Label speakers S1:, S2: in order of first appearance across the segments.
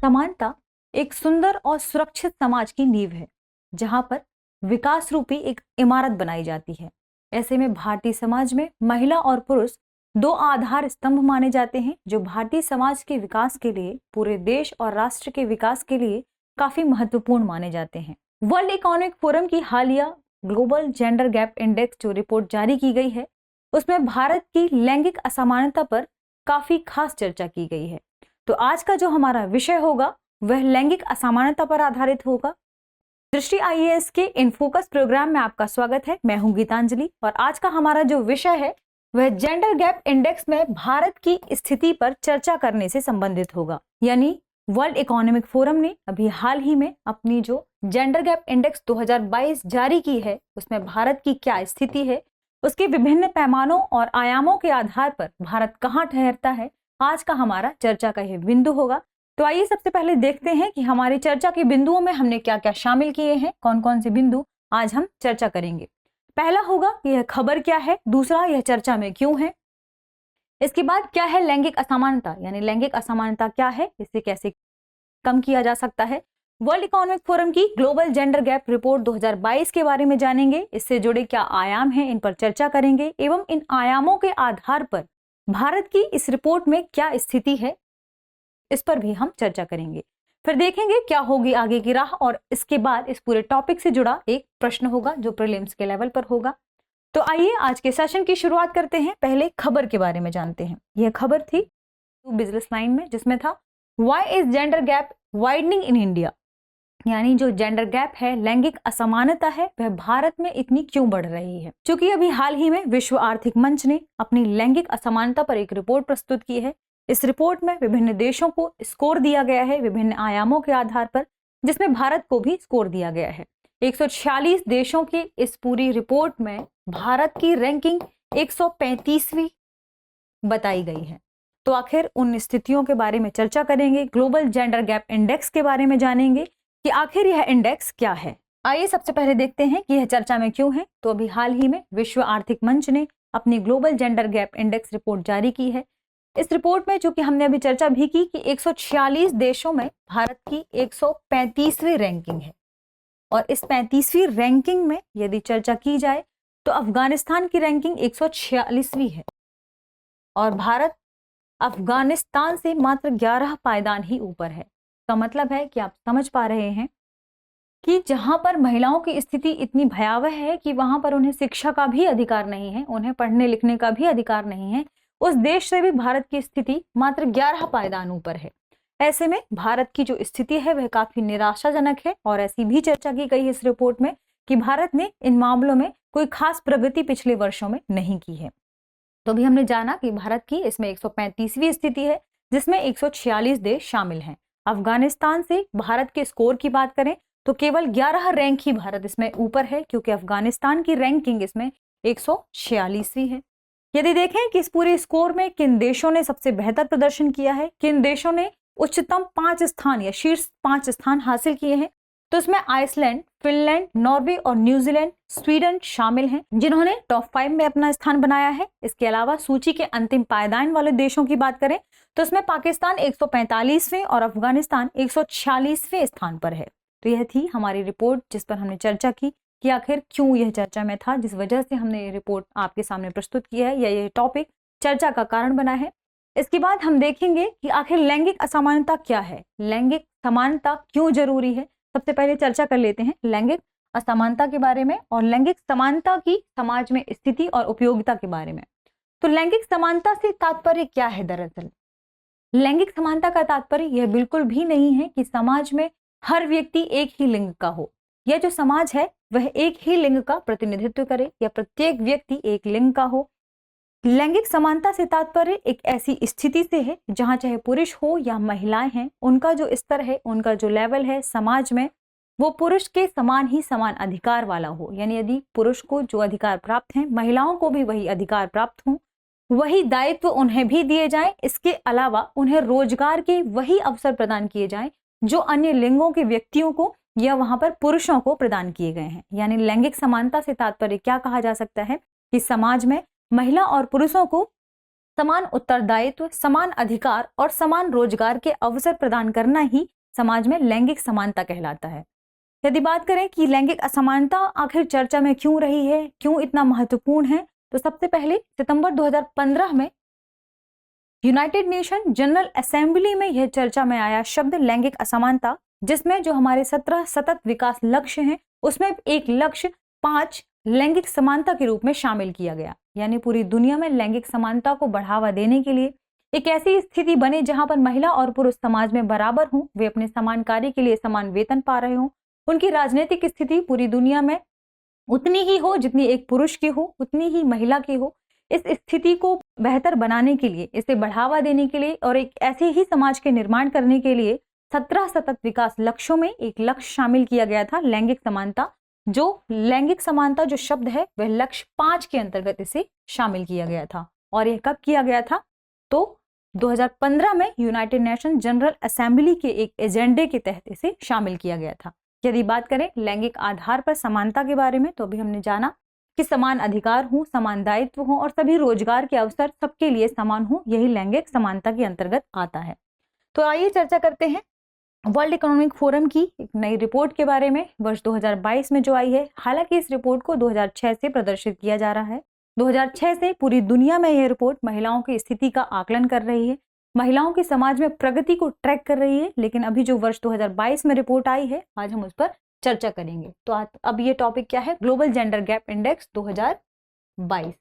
S1: समानता एक सुंदर और सुरक्षित समाज की नींव है, जहां पर विकास रूपी एक इमारत बनाई जाती है। ऐसे में भारतीय समाज में महिला और पुरुष दो आधार स्तंभ माने जाते हैं, जो भारतीय समाज के विकास के लिए, पूरे देश और राष्ट्र के विकास के लिए काफी महत्वपूर्ण माने जाते हैं। वर्ल्ड इकोनॉमिक फोरम की हालिया ग्लोबल जेंडर गैप इंडेक्स जो रिपोर्ट जारी की गई है, उसमें भारत की लैंगिक असमानता पर काफी खास चर्चा की गई है। तो आज का जो हमारा विषय होगा वह लैंगिक असमानता पर आधारित होगा। दृष्टि आईएएस के इन फोकस प्रोग्राम में आपका स्वागत है। मैं हूं गीतांजलि और आज का हमारा जो विषय है वह जेंडर गैप इंडेक्स में भारत की स्थिति पर चर्चा करने से संबंधित होगा। यानी वर्ल्ड इकोनॉमिक फोरम ने अभी हाल ही में अपनी जो जेंडर गैप इंडेक्स 2022 जारी की है, उसमें भारत की क्या स्थिति है, उसके विभिन्न पैमानों और आयामों के आधार पर भारत कहाँ ठहरता है, आज का हमारा चर्चा का यह बिंदु होगा। तो आइए सबसे पहले देखते हैं कि हमारी चर्चा के बिंदुओं में हमने क्या क्या शामिल किए हैं, कौन कौन से बिंदु आज हम चर्चा करेंगे। पहला होगा कि यह खबर क्या है, दूसरा यह चर्चा में क्यों है, इसके बाद क्या है लैंगिक असमानता, यानी लैंगिक असमानता क्या है, इसे कैसे कम किया जा सकता है। वर्ल्ड इकोनॉमिक फोरम की ग्लोबल जेंडर गैप रिपोर्ट 2022 के बारे में जानेंगे, इससे जुड़े क्या आयाम हैं इन पर चर्चा करेंगे एवं इन आयामों के आधार पर भारत की इस रिपोर्ट में क्या स्थिति है, इस पर भी हम चर्चा करेंगे। फिर देखेंगे क्या होगी आगे की राह और इसके बाद इस पूरे टॉपिक से जुड़ा एक प्रश्न होगा जो प्रीलिम्स के लेवल पर होगा। तो आइए आज के सेशन की शुरुआत करते हैं। पहले खबर के बारे में जानते हैं। यह खबर थी बिजनेस लाइन में, जिसमें था why is gender gap widening in India, यानी जो जेंडर गैप है, लैंगिक असमानता है, वह भारत में इतनी क्यों बढ़ रही है। क्योंकि अभी हाल ही में विश्व आर्थिक मंच ने अपनी लैंगिक असमानता पर एक रिपोर्ट प्रस्तुत की है। इस रिपोर्ट में विभिन्न देशों को स्कोर दिया गया है विभिन्न आयामों के आधार पर, जिसमें भारत को भी स्कोर दिया गया है। 146 देशों की इस पूरी रिपोर्ट में भारत की रैंकिंग 135वीं बताई गई है। तो आखिर उन स्थितियों के बारे में चर्चा करेंगे, ग्लोबल जेंडर गैप इंडेक्स के बारे में जानेंगे कि आखिर यह इंडेक्स क्या है। आइए सबसे पहले देखते हैं कि यह चर्चा में क्यों है। तो अभी हाल ही में विश्व आर्थिक मंच ने अपनी global gender gap index report जारी की है। इस रिपोर्ट में, जो कि हमने अभी चर्चा भी की, कि 146 देशों में भारत की 135वीं रैंकिंग है और इस 35वीं रैंकिंग में यदि चर्चा की जाए तो अफगानिस्तान की रैंकिंग 146वीं है और भारत अफगानिस्तान से मात्र 11 पायदान ही ऊपर है। इसका मतलब है कि आप समझ पा रहे हैं कि जहां पर महिलाओं की स्थिति इतनी भयावह है कि वहां पर उन्हें शिक्षा का भी अधिकार नहीं है, उन्हें पढ़ने लिखने का भी अधिकार नहीं है, उस देश से भी भारत की स्थिति मात्र 11 पायदान ऊपर है। ऐसे में भारत की जो स्थिति है वह काफी निराशाजनक है और ऐसी भी चर्चा की गई है इस रिपोर्ट में कि भारत ने इन मामलों में कोई खास प्रगति पिछले वर्षों में नहीं की है। तो भी हमने जाना कि भारत की इसमें 135वीं स्थिति है, जिसमें 146 देश शामिल हैं। अफगानिस्तान से भारत के स्कोर की बात करें तो केवल 11 रैंक ही भारत इसमें ऊपर है, क्योंकि अफगानिस्तान की रैंकिंग इसमें 146वीं है। यदि देखें कि इस पूरे स्कोर में किन देशों ने सबसे बेहतर प्रदर्शन किया है, किन देशों ने उच्चतम 5 स्थान या शीर्ष 5 स्थान हासिल किए हैं, तो इसमें आइसलैंड, फिनलैंड, नॉर्वे और न्यूजीलैंड, स्वीडन शामिल हैं, जिन्होंने टॉप 5 में अपना स्थान बनाया है। इसके अलावा सूची के अंतिम पायदान वाले देशों की बात करें तो इसमें पाकिस्तान 145वें और अफगानिस्तान 146वें स्थान पर है। तो यह थी हमारी रिपोर्ट जिस पर हमने चर्चा की कि आखिर क्यों यह चर्चा में था, जिस वजह से हमने ये रिपोर्ट आपके सामने प्रस्तुत की है या यह टॉपिक चर्चा का कारण बना है। इसके बाद हम देखेंगे कि आखिर लैंगिक असमानता क्या है, लैंगिक समानता क्यों जरूरी है। सबसे पहले चर्चा कर लेते हैं लैंगिक असमानता के बारे में और लैंगिक समानता की समाज में स्थिति और उपयोगिता के बारे में। तो लैंगिक समानता से तात्पर्य क्या है? दरअसल लैंगिक समानता का तात्पर्य यह बिल्कुल भी नहीं है कि समाज में हर व्यक्ति एक ही लिंग का हो, यह जो समाज है वह एक ही लिंग का प्रतिनिधित्व करे या प्रत्येक व्यक्ति एक लिंग का हो। लैंगिक समानता से तात्पर्य एक ऐसी स्थिति से है जहां चाहे पुरुष हो या महिलाएं हैं, उनका जो स्तर है, उनका जो लेवल है समाज में, वो पुरुष के समान ही समान अधिकार वाला हो। यानी यदि पुरुष को जो अधिकार प्राप्त हैं, महिलाओं को भी वही अधिकार प्राप्त हों, वही दायित्व उन्हें भी दिए जाएं। इसके अलावा उन्हें रोजगार के वही अवसर प्रदान किए जाएं जो अन्य लिंगों के व्यक्तियों को या वहां पर पुरुषों को प्रदान किए गए हैं। यानी लैंगिक समानता से तात्पर्य क्या कहा जा सकता है कि समाज में महिला और पुरुषों को समान उत्तरदायित्व, समान अधिकार और समान रोजगार के अवसर प्रदान करना ही समाज में लैंगिक समानता कहलाता है। यदि बात करें कि लैंगिक असमानता आखिर चर्चा में क्यों रही है, क्यों इतना महत्वपूर्ण है, तो सबसे पहले सितंबर 2015 में यूनाइटेड नेशन जनरल असेंबली में यह चर्चा में आया शब्द लैंगिक असमानता, जिसमें जो हमारे 17 सतत विकास लक्ष्य हैं उसमें एक लक्ष्य 5 लैंगिक समानता के रूप में शामिल किया गया। यानी पूरी दुनिया में लैंगिक समानता को बढ़ावा देने के लिए एक ऐसी स्थिति बने जहां पर महिला और पुरुष समाज में बराबर हों, वे अपने समान कार्य के लिए समान वेतन पा रहे हों, उनकी राजनीतिक स्थिति पूरी दुनिया में उतनी ही हो जितनी एक पुरुष की हो, उतनी ही महिला की हो। इस स्थिति को बेहतर बनाने के लिए, इसे बढ़ावा देने के लिए और एक ऐसे ही समाज के निर्माण करने के लिए 17 सतत विकास लक्ष्यों में एक लक्ष्य शामिल किया गया था लैंगिक समानता। जो लैंगिक समानता जो शब्द है वह लक्ष्य 5 के अंतर्गत इसे शामिल किया गया था। और यह कब किया गया था? तो 2015 में यूनाइटेड नेशन जनरल असेंबली के एक एजेंडे के तहत इसे शामिल किया गया था। यदि बात करें लैंगिक आधार पर समानता के बारे में, तो अभी हमने जाना कि समान अधिकार हो, समान दायित्व हो और सभी रोजगार के अवसर सबके लिए समान हो, यही लैंगिक समानता के अंतर्गत आता है। तो आइए चर्चा करते हैं वर्ल्ड इकोनॉमिक फोरम की एक नई रिपोर्ट के बारे में, वर्ष 2022 में जो आई है। हालांकि इस रिपोर्ट को 2006 से प्रदर्शित किया जा रहा है। 2006 से पूरी दुनिया में यह रिपोर्ट महिलाओं की स्थिति का आकलन कर रही है, महिलाओं की समाज में प्रगति को ट्रैक कर रही है। लेकिन अभी जो वर्ष 2022 में रिपोर्ट आई है, आज हम उस पर चर्चा करेंगे। तो अब ये टॉपिक क्या है? Global gender gap index 2022।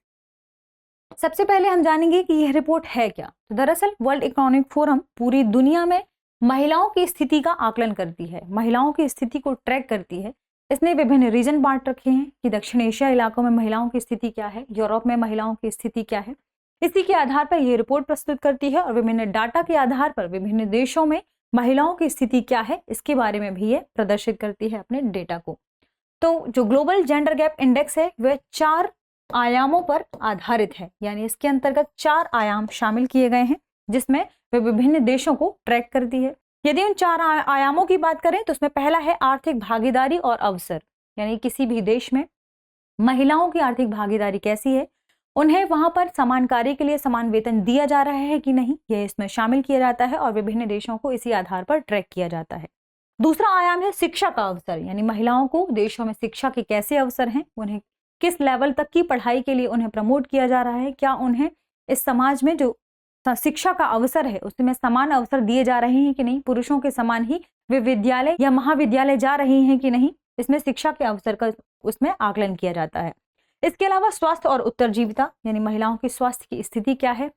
S1: सबसे पहले हम जानेंगे कि यह रिपोर्ट है क्या। तो दरअसल वर्ल्ड इकोनॉमिक फोरम पूरी दुनिया में महिलाओं की स्थिति का आकलन करती है, महिलाओं की स्थिति को ट्रैक करती है। इसने विभिन्न रीजन बांट रखे हैं कि दक्षिण एशिया इलाकों में महिलाओं की स्थिति क्या है, यूरोप में महिलाओं की स्थिति क्या है। इसी के आधार पर यह रिपोर्ट प्रस्तुत करती है और विभिन्न डाटा के आधार पर विभिन्न देशों में महिलाओं की स्थिति क्या है इसके बारे में भी ये प्रदर्शित करती है अपने डेटा को। तो जो ग्लोबल जेंडर गैप इंडेक्स है वह 4 आयामों पर आधारित है, यानी इसके अंतर्गत 4 आयाम शामिल किए गए हैं जिसमें वह विभिन्न देशों को ट्रैक करती है। यदि उन 4 आयामों की बात करें तो उसमें पहला है आर्थिक भागीदारी और अवसर, यानी किसी भी देश में महिलाओं की आर्थिक भागीदारी कैसी है, उन्हें वहां पर समान कार्य के लिए समान वेतन दिया जा रहा है कि नहीं, यह इसमें शामिल किया जाता है और विभिन्न देशों को इसी आधार पर ट्रैक किया जाता है। दूसरा आयाम है शिक्षा का अवसर, यानी महिलाओं को देशों में शिक्षा के कैसे अवसर हैं, उन्हें किस लेवल तक की पढ़ाई के लिए उन्हें प्रमोट किया जा रहा है, क्या उन्हें इस समाज में जो शिक्षा का अवसर है उसमें समान अवसर दिए जा रहे हैं कि नहीं, पुरुषों के समान ही वे विद्यालय या महाविद्यालय जा रही हैं कि नहीं, इसमें शिक्षा के अवसर का उसमें आकलन किया जाता है। इसके अलावा स्वास्थ्य और उत्तरजीविता, यानी महिलाओं की स्वास्थ्य की स्थिति क्या है,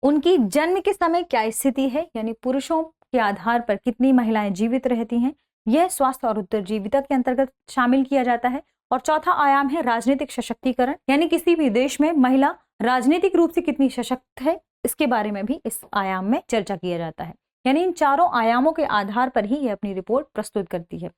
S1: उनकी जन्म के समय क्या स्थिति है, यानी पुरुषों के आधार पर कितनी महिलाएं जीवित रहती हैं, यह स्वास्थ्य और उत्तरजीविता के अंतर्गत शामिल किया जाता है। और चौथा आयाम है राजनीतिक सशक्तिकरण, यानी किसी भी देश में महिला राजनीतिक रूप से कितनी सशक्त है, इसके बारे में भी इस आयाम में चर्चा किया जाता है। यानी इन चारों आयामों के आधार पर ही यह अपनी रिपोर्ट प्रस्तुत करती है।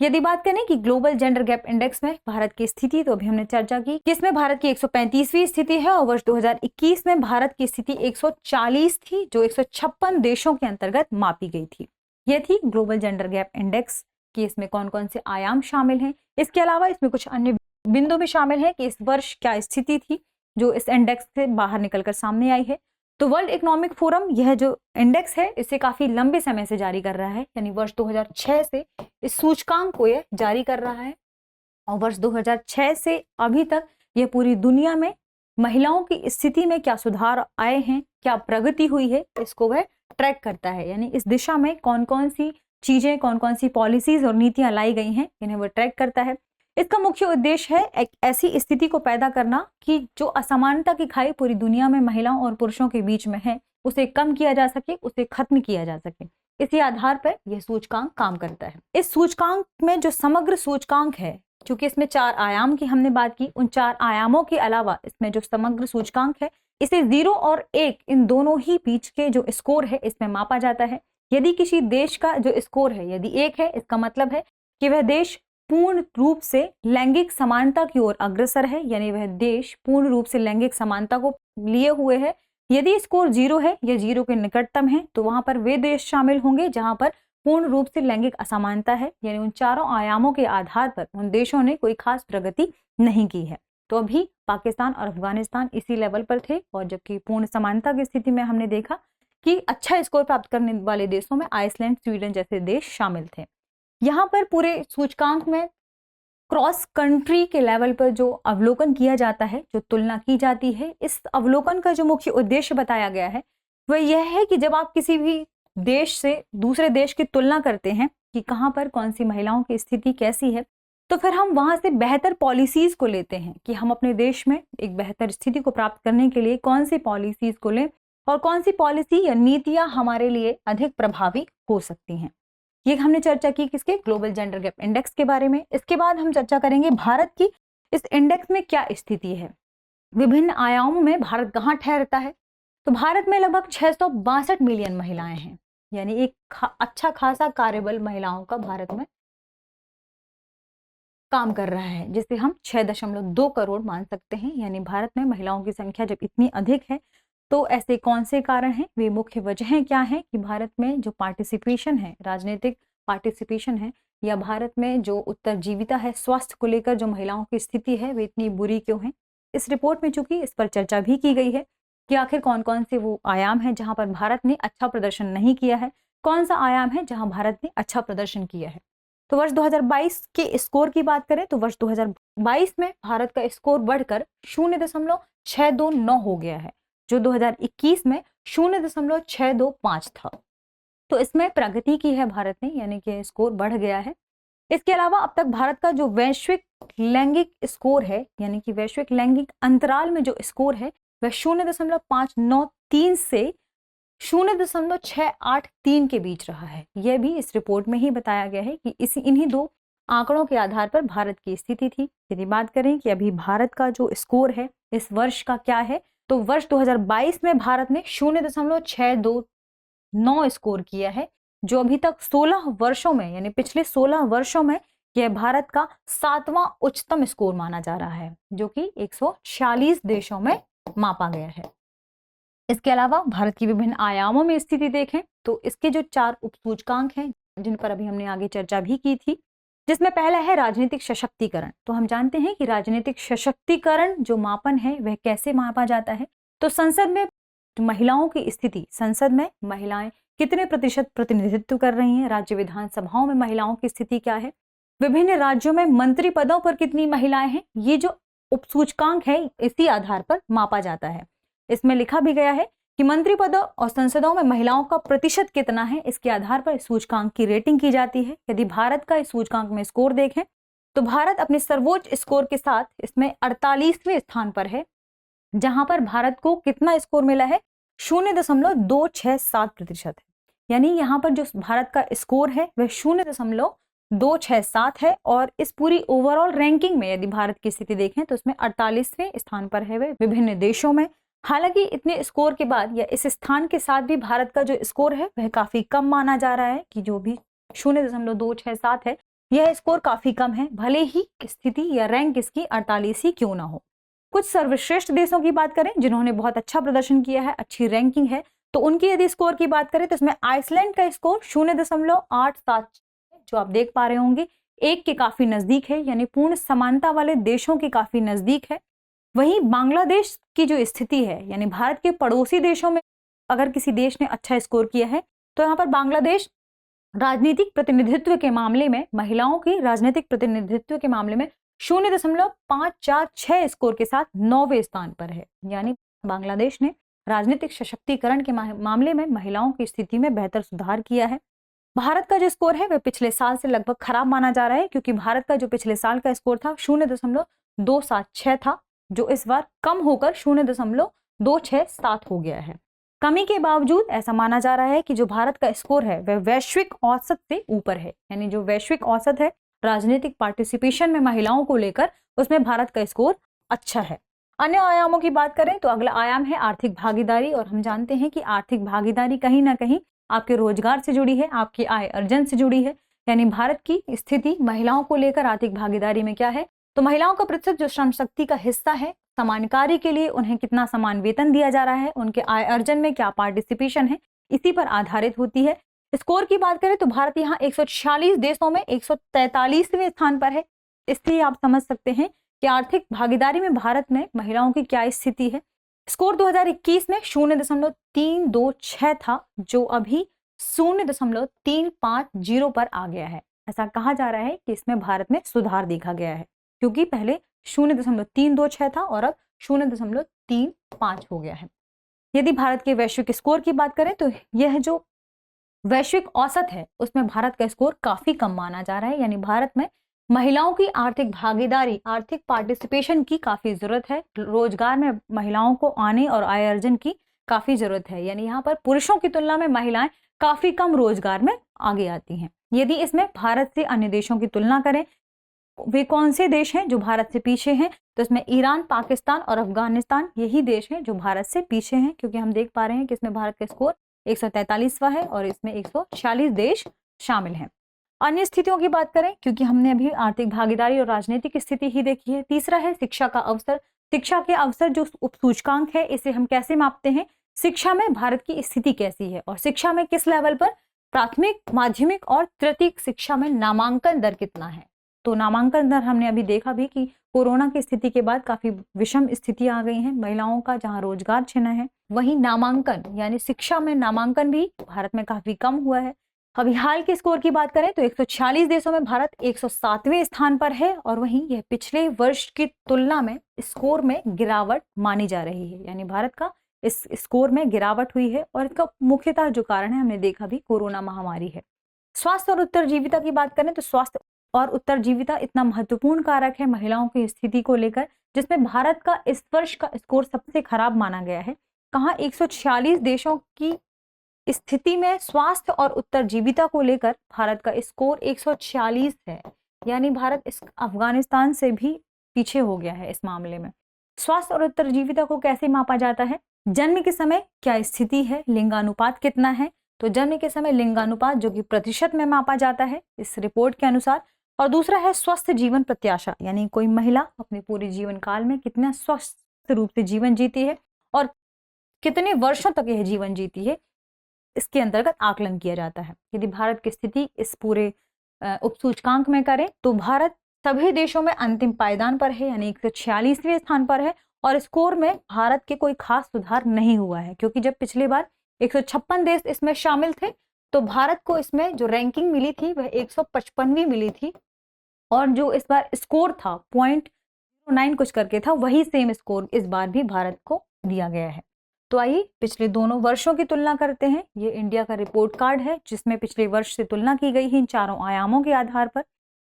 S1: यदि बात करें कि ग्लोबल जेंडर गैप इंडेक्स में भारत की स्थिति, तो अभी हमने चर्चा की कि इसमें भारत की 135वीं स्थिति है और वर्ष 2021 में भारत की स्थिति 140 थी, जो 156 देशों के अंतर्गत मापी गई थी। यह थी ग्लोबल जेंडर गैप इंडेक्स कि इसमें कौन कौन से आयाम शामिल हैं। इसके अलावा इसमें कुछ अन्य बिंदु भी शामिल है कि इस वर्ष क्या स्थिति थी जो इस इंडेक्स से बाहर निकलकर सामने आई है। तो वर्ल्ड इकोनॉमिक फोरम यह जो इंडेक्स है इसे काफी लंबे समय से जारी कर रहा है, यानी वर्ष 2006 से इस सूचकांक को यह जारी कर रहा है और वर्ष 2006 से अभी तक यह पूरी दुनिया में महिलाओं की स्थिति में क्या सुधार आए हैं, क्या प्रगति हुई है, इसको वह ट्रैक करता है। यानी इस दिशा में कौन कौन सी चीजें, कौन कौन सी पॉलिसीज और नीतियां लाई गई हैं, इन्हें वह ट्रैक करता है। इसका मुख्य उद्देश्य है एक ऐसी स्थिति को पैदा करना कि जो असमानता की खाई पूरी दुनिया में महिलाओं और पुरुषों के बीच में है उसे कम किया जा सके, उसे खत्म किया जा सके। इसी आधार पर यह सूचकांक काम करता है। इस सूचकांक में जो समग्र सूचकांक है, क्योंकि इसमें 4 आयाम की हमने बात की, उन 4 आयामों के अलावा इसमें जो समग्र सूचकांक है इसे 0 और 1 इन दोनों ही बीच के जो स्कोर है इसमें मापा जाता है। यदि किसी देश का जो स्कोर है यदि 1 है, इसका मतलब है कि वह देश पूर्ण रूप से लैंगिक समानता की ओर अग्रसर है, यानी वह देश पूर्ण रूप से लैंगिक समानता को लिए हुए है। यदि स्कोर 0 है या 0 के निकटतम है तो वहां पर वे देश शामिल होंगे जहां पर पूर्ण रूप से लैंगिक असमानता है, यानी उन चारों आयामों के आधार पर उन देशों ने कोई खास प्रगति नहीं की है। तो अभी पाकिस्तान और अफगानिस्तान इसी लेवल पर थे, और जबकि पूर्ण समानता की स्थिति में हमने देखा कि अच्छा स्कोर प्राप्त करने वाले देशों में आइसलैंड, स्वीडन जैसे देश शामिल थे। यहाँ पर पूरे सूचकांक में क्रॉस कंट्री के लेवल पर जो अवलोकन किया जाता है, जो तुलना की जाती है, इस अवलोकन का जो मुख्य उद्देश्य बताया गया है वह यह है कि जब आप किसी भी देश से दूसरे देश की तुलना करते हैं कि कहाँ पर कौन सी महिलाओं की स्थिति कैसी है, तो फिर हम वहां से बेहतर पॉलिसीज को लेते हैं कि हम अपने देश में एक बेहतर स्थिति को प्राप्त करने के लिए कौन सी पॉलिसीज को लें और कौन सी पॉलिसी या नीतियां हमारे लिए अधिक प्रभावी हो सकती हैं। ये हमने चर्चा की किसके, ग्लोबल जेंडर गैप इंडेक्स के बारे में। इसके बाद हम चर्चा करेंगे भारत की इस इंडेक्स में क्या स्थिति है, विभिन्न आयामों में भारत कहाँ ठहरता है। तो भारत में लगभग 662 मिलियन महिलाएं हैं, यानी एक अच्छा खासा कार्यबल महिलाओं का भारत में काम कर रहा है, जिसे हम 6.2 करोड़ मान सकते हैं। यानी भारत में महिलाओं की संख्या जब इतनी अधिक है तो ऐसे कौन से कारण हैं, वे मुख्य वजहें क्या हैं कि भारत में जो पार्टिसिपेशन है, राजनीतिक पार्टिसिपेशन है, या भारत में जो उत्तरजीविता है, स्वास्थ्य को लेकर जो महिलाओं की स्थिति है, वे इतनी बुरी क्यों है। इस रिपोर्ट में चूंकि इस पर चर्चा भी की गई है कि आखिर कौन कौन से वो आयाम हैं जहां पर भारत ने अच्छा प्रदर्शन नहीं किया है, कौन सा आयाम है जहां भारत ने अच्छा प्रदर्शन किया है। तो वर्ष 2022 के स्कोर की बात करें तो वर्ष 2022 में भारत का स्कोर बढ़कर 0.629 हो गया है, जो 2021 में 0.625 था। तो इसमें प्रगति की है भारत ने, यानी कि स्कोर बढ़ गया है। इसके अलावा अब तक भारत का जो वैश्विक लैंगिक स्कोर है, यानी कि वैश्विक लैंगिक अंतराल में जो स्कोर है वह 0.593 से 0.683 के बीच रहा है। यह भी इस रिपोर्ट में ही बताया गया है कि इन्हीं दो आंकड़ों के आधार पर भारत की स्थिति थी। यदि बात करें कि अभी भारत का जो स्कोर है इस वर्ष का क्या है, तो वर्ष 2022 में भारत ने 0.629 स्कोर किया है, जो अभी तक 16 वर्षों में, यानी पिछले 16 वर्षों में यह भारत का 7वां उच्चतम स्कोर माना जा रहा है, जो कि 146 देशों में मापा गया है। इसके अलावा भारत की विभिन्न आयामों में स्थिति देखें तो इसके जो 4 उपसूचकांक हैं, जिन पर अभी हमने आगे चर्चा भी की थी, जिसमें पहला है राजनीतिक सशक्तिकरण। तो हम जानते हैं कि राजनीतिक सशक्तिकरण जो मापन है वह कैसे मापा जाता है। तो संसद में महिलाओं की स्थिति, संसद में महिलाएं कितने प्रतिशत प्रतिनिधित्व कर रही हैं, राज्य विधानसभाओं में महिलाओं की स्थिति क्या है, विभिन्न राज्यों में मंत्री पदों पर कितनी महिलाएं हैं, ये जो उपसूचकांक है इसी आधार पर मापा जाता है। इसमें लिखा भी गया है कि मंत्री पदों और संसदों में महिलाओं का प्रतिशत कितना है, इसके आधार पर सूचकांक की रेटिंग की जाती है। यदि भारत का इस सूचकांक में स्कोर देखें तो भारत अपने सर्वोच्च स्कोर के साथ इसमें 48वें स्थान पर है, जहां पर भारत को कितना स्कोर मिला है, 0.267% है। यानी यहाँ पर जो भारत का स्कोर है वह 0.267 है, और इस पूरी ओवरऑल रैंकिंग में यदि भारत की स्थिति देखें तो उसमें 48वें स्थान पर है वह विभिन्न देशों में। हालांकि इतने स्कोर के बाद या इस स्थान के साथ भी भारत का जो स्कोर है वह काफी कम माना जा रहा है, कि जो भी 0.267 है यह स्कोर काफी कम है, भले ही स्थिति या रैंक इसकी 48 ही क्यों ना हो। कुछ सर्वश्रेष्ठ देशों की बात करें जिन्होंने बहुत अच्छा प्रदर्शन किया है, अच्छी रैंकिंग है, तो उनकी यदि स्कोर की बात करें तो इसमें आइसलैंड का स्कोर 0.876, जो आप देख पा रहे होंगे 1 के काफी नजदीक है, यानी पूर्ण समानता वाले देशों के काफी नजदीक है। वहीं बांग्लादेश की जो स्थिति है, यानी भारत के पड़ोसी देशों में अगर किसी देश ने अच्छा स्कोर किया है तो यहाँ पर बांग्लादेश राजनीतिक प्रतिनिधित्व के मामले में, महिलाओं की राजनीतिक प्रतिनिधित्व के मामले में 0.546 स्कोर के साथ 9वें स्थान पर है। यानी बांग्लादेश ने राजनीतिक सशक्तिकरण के मामले में महिलाओं की स्थिति में बेहतर सुधार किया है। भारत का जो स्कोर है वह पिछले साल से लगभग खराब माना जा रहा है, क्योंकि भारत का जो पिछले साल का स्कोर था 0.276 था, जो इस बार कम होकर 0.267 हो गया है। कमी के बावजूद ऐसा माना जा रहा है कि जो भारत का स्कोर है वह वैश्विक औसत से ऊपर है, यानी जो वैश्विक औसत है राजनीतिक पार्टिसिपेशन में महिलाओं को लेकर, उसमें भारत का स्कोर अच्छा है। अन्य आयामों की बात करें तो अगला आयाम है आर्थिक भागीदारी, और हम जानते हैं कि आर्थिक भागीदारी कहीं ना कहीं आपके रोजगार से जुड़ी है, आपकी आय अर्जन से जुड़ी है। यानी भारत की स्थिति महिलाओं को लेकर आर्थिक भागीदारी में क्या है, तो महिलाओं का प्रतिशत जो श्रम शक्ति का हिस्सा है, समान कार्य के लिए उन्हें कितना समान वेतन दिया जा रहा है, उनके आय अर्जन में क्या पार्टिसिपेशन है, इसी पर आधारित होती है। स्कोर की बात करें तो भारत यहाँ 146 देशों में 143वें स्थान पर है। इसलिए आप समझ सकते हैं कि आर्थिक भागीदारी में भारत में महिलाओं की क्या स्थिति है। स्कोर 2021 में 0.326 था, जो अभी 0.350 पर आ गया है। ऐसा कहा जा रहा है कि इसमें भारत में सुधार देखा गया है, क्योंकि पहले 0.326 था और अब 0.35 हो गया है। यदि भारत के वैश्विक स्कोर की बात करें तो यह जो वैश्विक औसत है उसमें भारत का स्कोर काफी कम माना जा रहा है। यानी भारत में महिलाओं की आर्थिक भागीदारी, आर्थिक पार्टिसिपेशन की काफी जरूरत है। रोजगार में महिलाओं को आने और आय अर्जन की काफी जरूरत है। यानी यहाँ पर पुरुषों की तुलना में महिलाएं काफी कम रोजगार में आगे आती हैं। यदि इसमें भारत से अन्य देशों की तुलना करें, वे कौन से देश हैं जो भारत से पीछे हैं, तो इसमें ईरान, पाकिस्तान और अफगानिस्तान यही देश हैं जो भारत से पीछे हैं, क्योंकि हम देख पा रहे हैं कि इसमें भारत का स्कोर 143वां है और इसमें 146 देश शामिल हैं। अन्य स्थितियों की बात करें, क्योंकि हमने अभी आर्थिक भागीदारी और राजनीतिक स्थिति ही देखी है। तीसरा है शिक्षा का अवसर। शिक्षा के अवसर जो उपसूचकांक है, इसे हम कैसे मापते हैं, शिक्षा में भारत की स्थिति कैसी है और शिक्षा में किस लेवल पर, प्राथमिक, माध्यमिक और तृतीयक शिक्षा में नामांकन दर कितना है। तो नामांकन दर हमने अभी देखा भी कि कोरोना की स्थिति के बाद काफी विषम स्थितियां आ गई हैं महिलाओं का, जहां रोजगार छिना है, वहीं नामांकन यानी शिक्षा में नामांकन भी भारत में काफी कम हुआ है। अभी हाल के स्कोर की बात करें तो 146 देशों में भारत 107वें स्थान पर है और वहीं यह पिछले वर्ष की तुलना में स्कोर में गिरावट मानी जा रही है। यानी भारत का इस स्कोर में गिरावट हुई है और इसका मुख्यतः जो कारण है हमने देखा भी कोरोना महामारी है। स्वास्थ्य और उत्तरजीविता की बात करें तो स्वास्थ्य और उत्तरजीविता इतना महत्वपूर्ण कारक है महिलाओं की स्थिति को लेकर, जिसमें भारत का इस वर्ष का स्कोर सबसे खराब माना गया है। कहाँ 146 देशों की स्थिति में स्वास्थ्य और उत्तरजीविता को लेकर भारत का स्कोर 146 है। यानी भारत इस अफगानिस्तान से भी पीछे हो गया है इस मामले में। स्वास्थ्य और उत्तरजीविता को कैसे मापा जाता है, जन्म के समय क्या स्थिति है, लिंगानुपात कितना है, तो जन्म के समय लिंगानुपात जो कि प्रतिशत में मापा जाता है इस रिपोर्ट के अनुसार। और दूसरा है स्वस्थ जीवन प्रत्याशा, यानी कोई महिला अपने पूरे जीवन काल में कितना स्वस्थ रूप से जीवन जीती है और कितने वर्षों तक यह जीवन जीती है, इसके अंतर्गत आकलन किया जाता है। यदि भारत की स्थिति इस पूरे उपसूचकांक में करें तो भारत सभी देशों में अंतिम पायदान पर है, यानी 146वें स्थान पर है और स्कोर में भारत के कोई खास सुधार नहीं हुआ है, क्योंकि जब पिछली बार 156 देश इसमें शामिल थे तो भारत को इसमें जो रैंकिंग मिली थी वह 155वीं मिली थी और जो इस बार स्कोर था 0.09 कुछ करके था, वही सेम स्कोर इस बार भी भारत को दिया गया है। तो आइए पिछले दोनों वर्षों की तुलना करते हैं। ये इंडिया का रिपोर्ट कार्ड है जिसमें पिछले वर्ष से तुलना की गई है इन चारों आयामों के आधार पर।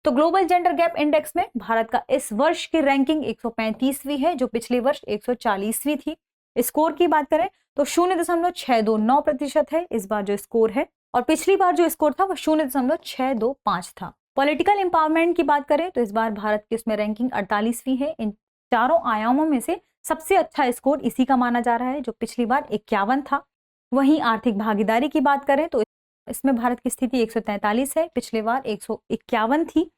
S1: तो ग्लोबल जेंडर गैप इंडेक्स में भारत का इस वर्ष की रैंकिंग 135वीं है, जो पिछले वर्ष 140वीं थी। स्कोर की बात करें तो 0.629% है इस बार जो स्कोर है और पिछली बार जो स्कोर था वो 0.625 था। पॉलिटिकल एम्पावरमेंट की बात करें तो इस बार भारत की उसमें रैंकिंग 48वीं है। इन चारों आयामों में से सबसे अच्छा स्कोर इसी का माना जा रहा है, जो पिछली बार 51 था। वहीं आर्थिक भागीदारी की बात करें तो इसमें भारत की स्थिति 143 है, पिछले बार 151 थी।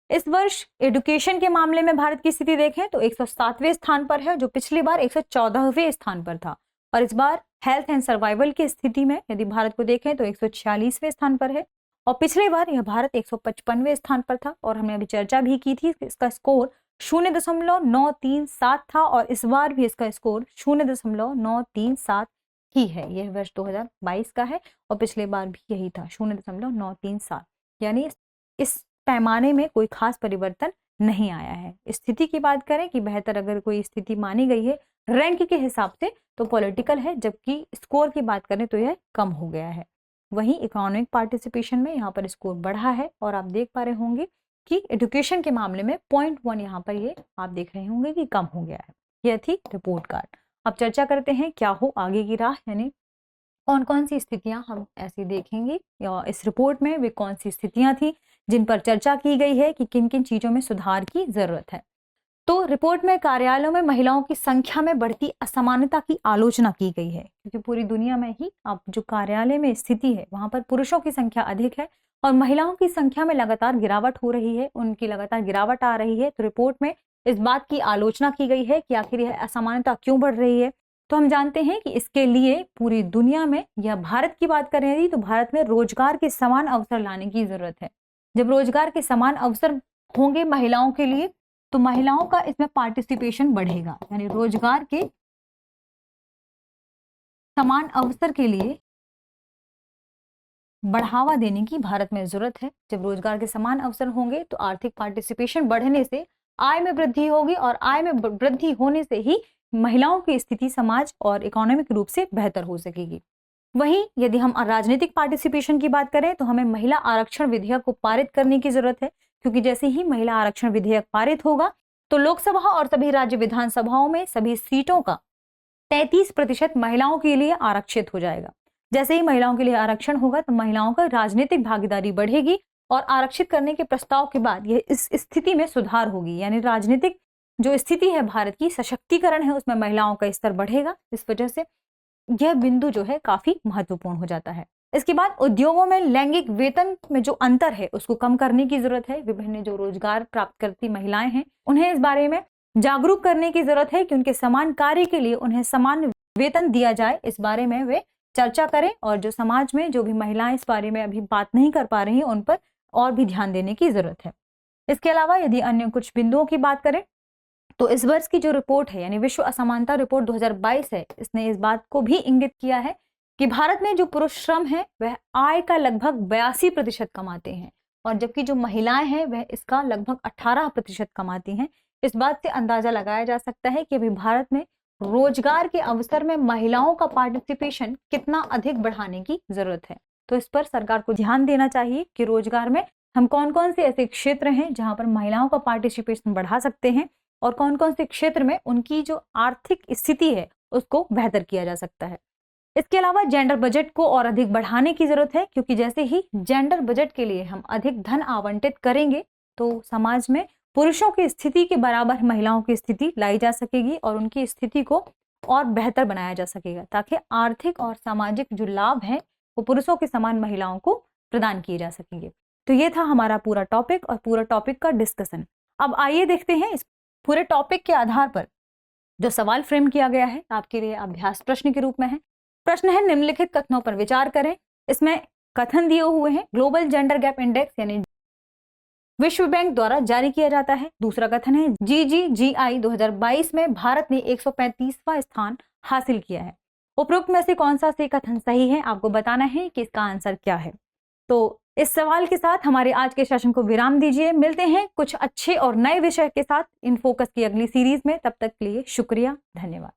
S1: इस वर्ष एजुकेशन के मामले में भारत की स्थिति देखें तो 107वें स्थान पर है, जो पिछली बार 114वें स्थान पर था। और इस बार हेल्थ एंड सर्वाइवल की स्थिति में यदि भारत को देखें तो 146वें स्थान पर है और पिछले बार यह भारत 155वें स्थान पर था। और हमने अभी चर्चा भी की थी इसका स्कोर 0.937 था और इस बार भी इसका स्कोर 0.937 ही है। यह वर्ष 2022 का है और पिछले बार भी यही था 0.937। यानी इस पैमाने में कोई खास परिवर्तन नहीं आया है। स्थिति की बात करें कि बेहतर अगर कोई स्थिति मानी गई है रैंक के हिसाब से तो पॉलिटिकल है, जबकि स्कोर की बात करें तो यह कम हो गया है। वहीं इकोनॉमिक पार्टिसिपेशन में यहाँ पर स्कोर बढ़ा है और आप देख पा रहे होंगे कि एजुकेशन के मामले में 0.1 यहाँ पर ये आप देख रहे होंगे कि कम हो गया है। यह थी रिपोर्ट कार्ड। अब चर्चा करते हैं क्या हो आगे की राह, यानी कौन कौन सी स्थितियां हम ऐसी देखेंगे या इस रिपोर्ट में वे कौन सी स्थितियां थी जिन पर चर्चा की गई है कि किन किन चीजों में सुधार की जरूरत है। तो रिपोर्ट में कार्यालयों में महिलाओं की संख्या में बढ़ती असमानता की आलोचना की गई है, क्योंकि पूरी दुनिया में ही अब जो कार्यालय में स्थिति है वहां पर पुरुषों की संख्या अधिक है और महिलाओं की संख्या में लगातार गिरावट हो रही है, उनकी लगातार गिरावट आ रही है। तो रिपोर्ट में इस बात की आलोचना की गई है कि आखिर यह असमानता क्यों बढ़ रही है। तो हम जानते हैं कि इसके लिए पूरी दुनिया में या भारत की बात करें यदि तो भारत में रोजगार के समान अवसर लाने की जरूरत है। जब रोजगार के समान अवसर होंगे महिलाओं के लिए तो महिलाओं का इसमें पार्टिसिपेशन बढ़ेगा, यानी रोजगार के समान अवसर के लिए बढ़ावा देने की भारत में जरूरत है। जब रोजगार के समान अवसर होंगे तो आर्थिक पार्टिसिपेशन बढ़ने से आय में वृद्धि होगी और आय में वृद्धि होने से ही महिलाओं की स्थिति समाज और इकोनॉमिक रूप से बेहतर हो सकेगी। वहीं यदि हम राजनीतिक पार्टिसिपेशन की बात करें तो हमें महिला आरक्षण विधेयक को पारित करने की जरूरत है, क्योंकि जैसे ही महिला आरक्षण विधेयक पारित होगा तो लोकसभा और सभी राज्य विधानसभाओं में सभी सीटों का 33% महिलाओं के लिए आरक्षित हो जाएगा। जैसे ही महिलाओं के लिए आरक्षण होगा तो महिलाओं का राजनीतिक भागीदारी बढ़ेगी और आरक्षित करने के प्रस्ताव के बाद यह इस स्थिति में सुधार होगी, यानी राजनीतिक जो स्थिति है भारत की, सशक्तिकरण है, उसमें महिलाओं का स्तर बढ़ेगा। इस वजह से यह बिंदु जो है काफी महत्वपूर्ण हो जाता है। इसके बाद उद्योगों में लैंगिक वेतन में जो अंतर है उसको कम करने की जरूरत है। विभिन्न जो रोजगार प्राप्त करती महिलाएं हैं उन्हें इस बारे में जागरूक करने की जरूरत है कि उनके समान कार्य के लिए उन्हें समान वेतन दिया जाए। इस बारे में वे चर्चा करें और जो समाज में जो भी महिलाएं इस बारे में अभी बात नहीं कर पा रही हैं उन पर और भी ध्यान देने की जरूरत है। इसके अलावा यदि अन्य कुछ बिंदुओं की बात करें तो इस वर्ष की जो रिपोर्ट है यानी विश्व असमानता रिपोर्ट 2022 है, इसने इस बात को भी इंगित किया है कि भारत में जो पुरुष श्रम है वह आय का लगभग 82% कमाते हैं और जबकि जो महिलाएं हैं वह इसका लगभग 18% कमाती हैं। इस बात से अंदाजा लगाया जा सकता है कि अभी भारत में रोजगार के अवसर में महिलाओं का पार्टिसिपेशन कितना अधिक बढ़ाने की जरूरत है। तो इस पर सरकार को ध्यान देना चाहिए कि रोजगार में हम कौन कौन से ऐसे क्षेत्र हैं जहां पर महिलाओं का पार्टिसिपेशन बढ़ा सकते हैं और कौन कौन से क्षेत्र में उनकी जो आर्थिक स्थिति है उसको बेहतर किया जा सकता है। इसके अलावा जेंडर बजट को और अधिक बढ़ाने की जरूरत है, क्योंकि जैसे ही जेंडर बजट के लिए हम अधिक धन आवंटित करेंगे तो समाज में पुरुषों की स्थिति के बराबर महिलाओं की स्थिति लाई जा सकेगी और उनकी स्थिति को और बेहतर बनाया जा सकेगा, ताकि आर्थिक और सामाजिक जो लाभ हैं वो पुरुषों के समान महिलाओं को प्रदान किए जा सकेंगे। तो ये था हमारा पूरा टॉपिक और पूरा टॉपिक का डिस्कशन। अब आइए देखते हैं इस पूरे टॉपिक के आधार पर जो सवाल फ्रेम किया गया है आपके लिए अभ्यास प्रश्न के रूप में है। प्रश्न है निम्नलिखित कथनों पर विचार करें। इसमें कथन दिए हुए हैं ग्लोबल जेंडर गैप इंडेक्स यानी विश्व बैंक द्वारा जारी किया जाता है। दूसरा कथन है GGGI 2022 में भारत ने 135वां स्थान हासिल किया है। उपरोक्त में से कौन सा से कथन सही है, आपको बताना है कि इसका आंसर क्या है। तो इस सवाल के साथ हमारे आज के सेशन को विराम दीजिए। मिलते हैं कुछ अच्छे और नए विषय के साथ इन फोकस की अगली सीरीज में। तब तक के लिए शुक्रिया, धन्यवाद।